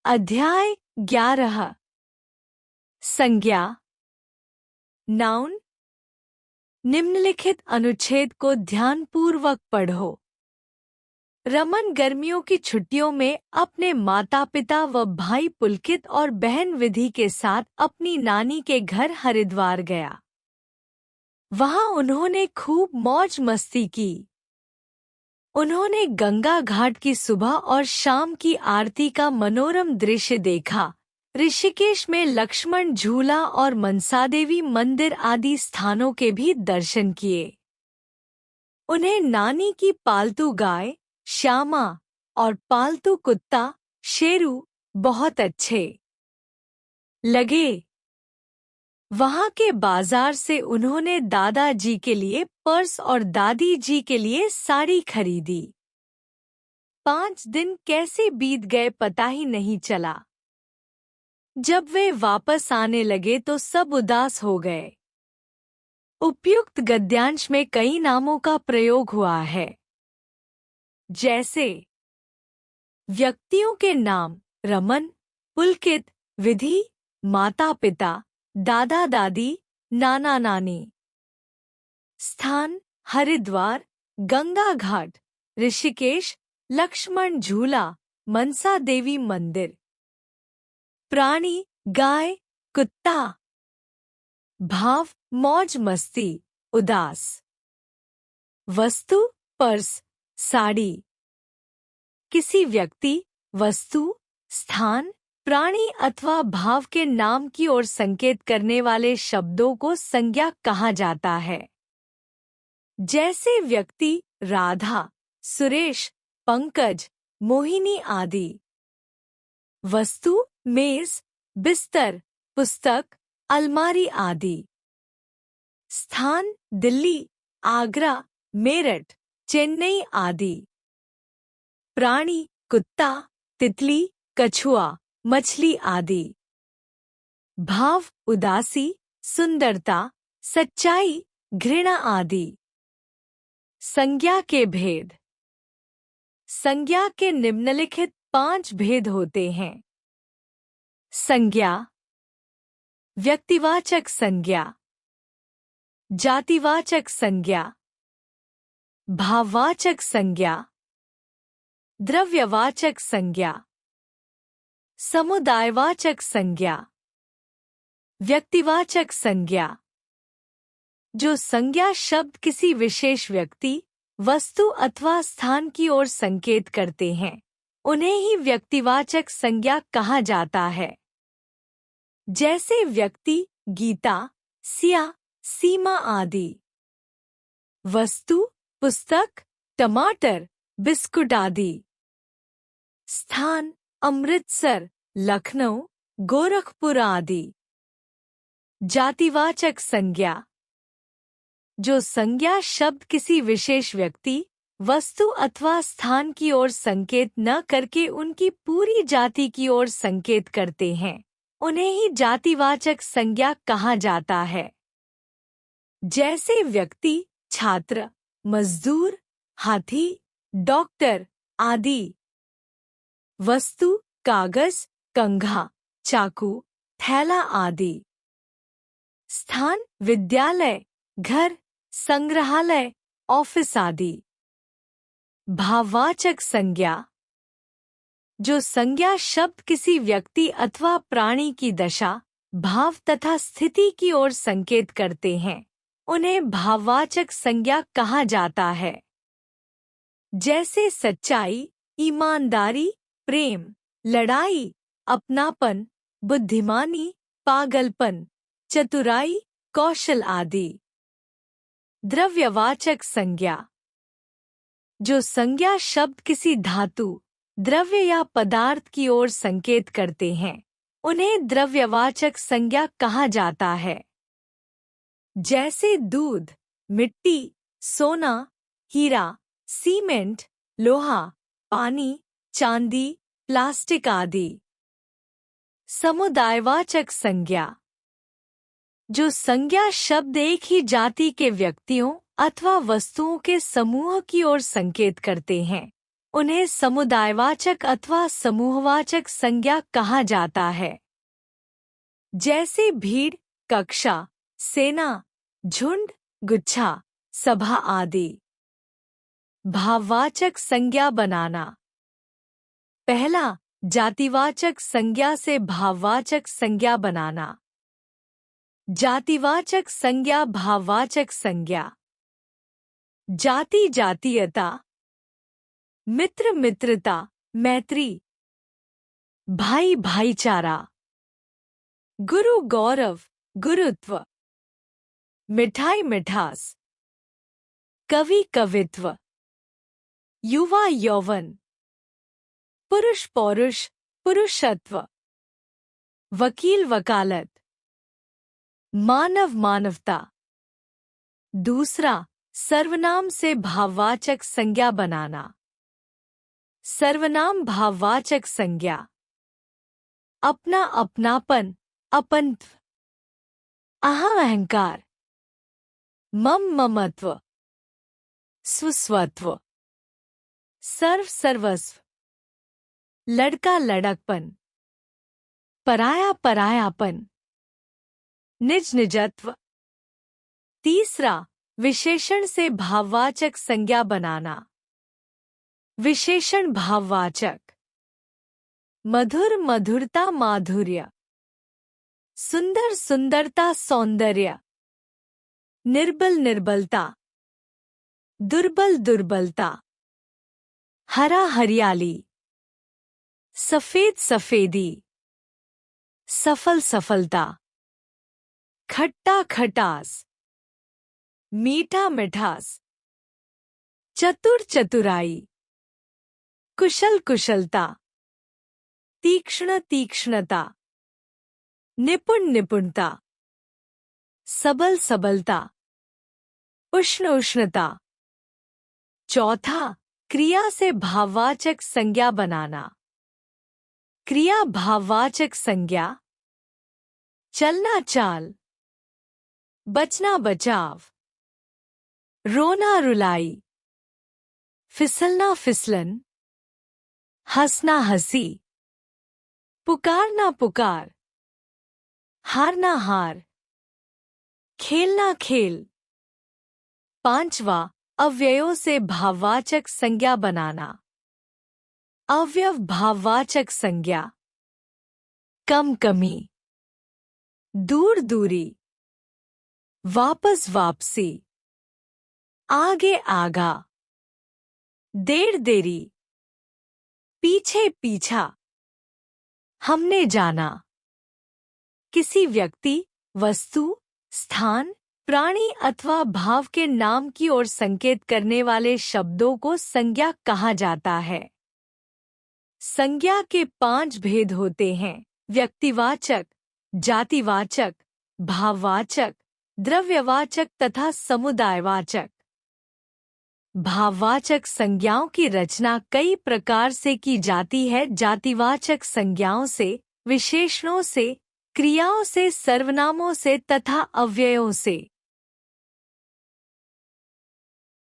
अध्याय 11। संज्ञा। नाउन। निम्नलिखित अनुच्छेद को ध्यानपूर्वक पढ़ो। रमन गर्मियों की छुट्टियों में अपने माता पिता व भाई पुलकित और बहन विधि के साथ अपनी नानी के घर हरिद्वार गया। वहां उन्होंने खूब मौज मस्ती की। उन्होंने गंगा घाट की सुबह और शाम की आरती का मनोरम दृश्य देखा। ऋषिकेश में लक्ष्मण झूला और मनसादेवी मंदिर आदि स्थानों के भी दर्शन किए। उन्हें नानी की पालतू गाय श्यामा और पालतू कुत्ता शेरू बहुत अच्छे लगे। वहां के बाजार से उन्होंने दादाजी के लिए पर्स और दादी जी के लिए साड़ी खरीदी। 5 दिन कैसे बीत गए पता ही नहीं चला। जब वे वापस आने लगे तो सब उदास हो गए। उपयुक्त गद्यांश में कई नामों का प्रयोग हुआ है, जैसे व्यक्तियों के नाम रमन, पुलकित, विधि, माता पिता, दादा दादी, नाना नानी। स्थान हरिद्वार, गंगा घाट, ऋषिकेश, लक्ष्मण झूला, मनसा देवी मंदिर। प्राणी गाय, कुत्ता। भाव मौज मस्ती, उदास। वस्तु पर्स, साड़ी। किसी व्यक्ति, वस्तु, स्थान, प्राणी अथवा भाव के नाम की ओर संकेत करने वाले शब्दों को संज्ञा कहा जाता है, जैसे व्यक्ति राधा, सुरेश, पंकज, मोहिनी आदि। वस्तु मेज, बिस्तर, पुस्तक, अलमारी आदि। स्थान दिल्ली, आगरा, मेरठ, चेन्नई आदि। प्राणी कुत्ता, तितली, कछुआ, मछली आदि। भाव उदासी, सुंदरता, सच्चाई, घृणा आदि। संज्ञा के भेद। संज्ञा के निम्नलिखित 5 भेद होते हैं। संज्ञा। व्यक्तिवाचक संज्ञा, जातिवाचक संज्ञा, भाववाचक संज्ञा, द्रव्यवाचक संज्ञा, समुदायवाचक संज्ञा। व्यक्तिवाचक संज्ञा। जो संज्ञा शब्द किसी विशेष व्यक्ति, वस्तु अथवा स्थान की ओर संकेत करते हैं, उन्हें ही व्यक्तिवाचक संज्ञा कहा जाता है, जैसे व्यक्ति गीता, सिया, सीमा आदि। वस्तु पुस्तक, टमाटर, बिस्कुट आदि। स्थान अमृतसर, लखनऊ, गोरखपुर आदि। जातिवाचक संज्ञा। जो संज्ञा शब्द किसी विशेष व्यक्ति, वस्तु अथवा स्थान की ओर संकेत न करके उनकी पूरी जाति की ओर संकेत करते हैं, उन्हें ही जातिवाचक संज्ञा कहा जाता है, जैसे व्यक्ति छात्र, मजदूर, हाथी, डॉक्टर आदि। वस्तु कागज, कंघा, चाकू, थैला आदि। स्थान विद्यालय, घर, संग्रहालय, ऑफिस आदि। भाववाचक संज्ञा। जो संज्ञा शब्द किसी व्यक्ति अथवा प्राणी की दशा, भाव तथा स्थिति की ओर संकेत करते हैं, उन्हें भाववाचक संज्ञा कहा जाता है, जैसे सच्चाई, ईमानदारी, प्रेम, लड़ाई, अपनापन, बुद्धिमानी, पागलपन, चतुराई, कौशल आदि। द्रव्यवाचक संज्ञा। जो संज्ञा शब्द किसी धातु, द्रव्य या पदार्थ की ओर संकेत करते हैं, उन्हें द्रव्यवाचक संज्ञा कहा जाता है, जैसे दूध, मिट्टी, सोना, हीरा, सीमेंट, लोहा, पानी, चांदी, प्लास्टिक आदि। समुदायवाचक संज्ञा। जो संज्ञा शब्द एक ही जाति के व्यक्तियों अथवा वस्तुओं के समूह की ओर संकेत करते हैं, उन्हें समुदायवाचक अथवा समूहवाचक संज्ञा कहा जाता है, जैसे भीड़, कक्षा, सेना, झुंड, गुच्छा, सभा आदि। भाववाचक संज्ञा बनाना। पहला, जातिवाचक संज्ञा से भाववाचक संज्ञा बनाना। जातिवाचक संज्ञा, भाववाचक संज्ञा। जाति, जातीयता। मित्र, मित्रता, मैत्री। भाई, भाईचारा। गुरु, गौरव, गुरुत्व। मिठाई, मिठास। कवि, कवित्व। युवा, यौवन। पुरुष, पौरुष, पुरुषत्व। वकील, वकालत। मानव, मानवता। दूसरा, सर्वनाम से भाववाचक संज्ञा बनाना। सर्वनाम, भाववाचक संज्ञा। अपना, अपनापन, अपनत्व। अहम, अहंकार। मम, ममत्व। स्वस्वत्व। सर्व, सर्वस्व। लड़का, लड़कपन। पराया, परायापन। निज, निजत्व। तीसरा, विशेषण से भाववाचक संज्ञा बनाना। विशेषण, भाववाचक। मधुर, मधुरता, माधुर्य। सुंदर, सुंदरता, सौंदर्य। निर्बल, निर्बलता। दुर्बल, दुर्बलता। हरा, हरियाली। सफेद, सफेदी। सफल, सफलता। खट्टा, खटास। मीठा, मिठास। चतुर, चतुराई। कुशल, कुशलता। तीक्ष्ण, तीक्ष्णता। निपुण, निपुणता। सबल, सबलता। उष्ण, उष्णता। चौथा, क्रिया से भाववाचक संज्ञा बनाना। क्रिया, भाववाचक संज्ञा। चलना, चाल। बचना, बचाव। रोना, रुलाई। फिसलना, फिसलन। हंसना, हंसी। पुकारना, पुकार। हारना, हार। खेलना, खेल। पांचवा, अव्ययों से भाववाचक संज्ञा बनाना। अवयव, भाववाचक संज्ञा। कम, कमी। दूर, दूरी। वापस, वापसी। आगे, आगा। देर, देरी। पीछे, पीछा। हमने जाना। किसी व्यक्ति, वस्तु, स्थान, प्राणी अथवा भाव के नाम की ओर संकेत करने वाले शब्दों को संज्ञा कहा जाता है। संज्ञा के 5 भेद होते हैं: व्यक्तिवाचक, जातिवाचक, भाववाचक, द्रव्यवाचक तथा समुदायवाचक। भाववाचक संज्ञाओं की रचना कई प्रकार से की जाती है। जातिवाचक संज्ञाओं से, विशेषणों से, क्रियाओं से, सर्वनामों से तथा अव्ययों से।